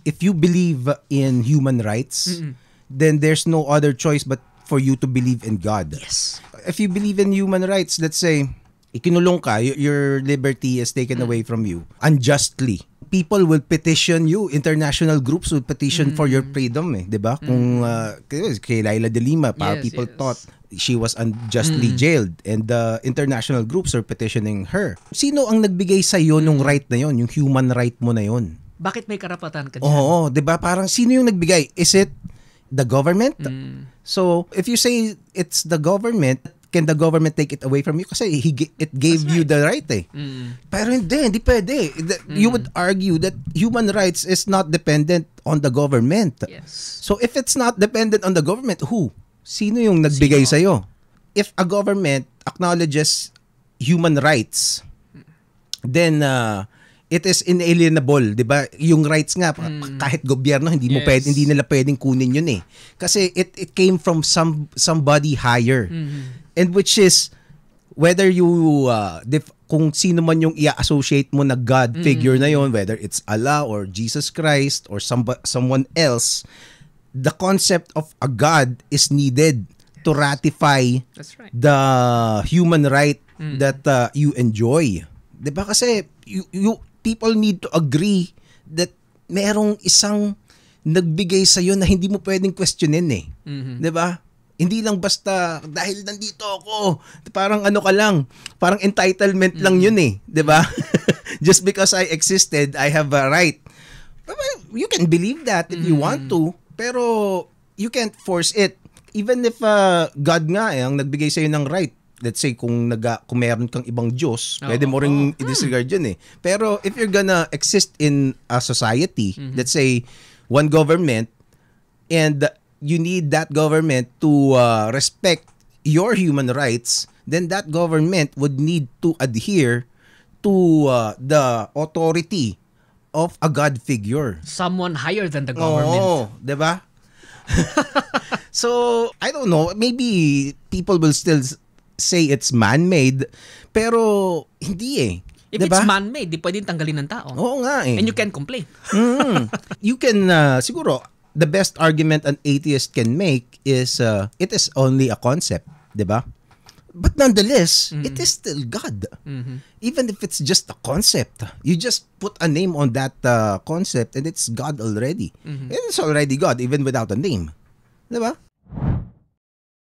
If you believe in human rights, then there's no other choice but for you to believe in God. Yes. If you believe in human rights, let's say, ikinulong ka, your liberty is taken away from you unjustly. People will petition you. International groups will petition for your freedom, eh, 'di ba? Kung kay Laila de Lima, people thought she was unjustly jailed, and the international groups are petitioning her. Sino ang nagbigay sa iyo nung right na yon, yung human right mo na yon? Bakit may karapatan ka dyan? Oo, 'di ba? Parang sino yung nagbigay? Is it the government? So, if you say it's the government, can the government take it away from you? Kasi it gave you the right, eh. Pero hindi pwede. You would argue that human rights is not dependent on the government. Yes. So if it's not dependent on the government, who? Sino yung nagbigay sa'yo? If a government acknowledges human rights, then it is inalienable, 'di ba? Yung rights nga kahit gobyerno hindi nila pwedeng kunin 'yun, eh. Kasi it came from somebody higher. And which is whether you kung sino man yung i-associate mo na God figure na yon, whether it's Allah or Jesus Christ or someone else, the concept of a God is needed to ratify the human right that you enjoy. 'Di ba? Kasi people need to agree that merong isang nagbigay sa iyo na hindi mo pwedeng questionin, eh. 'Di ba? Hindi lang basta dahil nandito ako, parang ano ka lang, parang entitlement lang yun, eh, 'di ba? Just because I existed, I have a right. You can believe that if you want to, pero you can't force it. Even if God nga ang nagbigay sa iyo ng right. Let's say kung meron kang ibang Diyos, pwede mo ring i-disregard yun, eh. Pero if you're gonna exist in a society, let's say one government, and you need that government to respect your human rights, then that government would need to adhere to the authority of a God figure. Someone higher than the government. Oo, 'di ba? So, I don't know, maybe people will still say it's man-made, pero hindi, eh. If diba? it's man-made, di pwedeng tanggalin ng tao. Oo nga, eh. And you can complain. You can, siguro, the best argument an atheist can make is, it is only a concept, di ba? But nonetheless, it is still God. Even if it's just a concept, you just put a name on that concept and it's God already. And it's already God, even without a name. Di ba?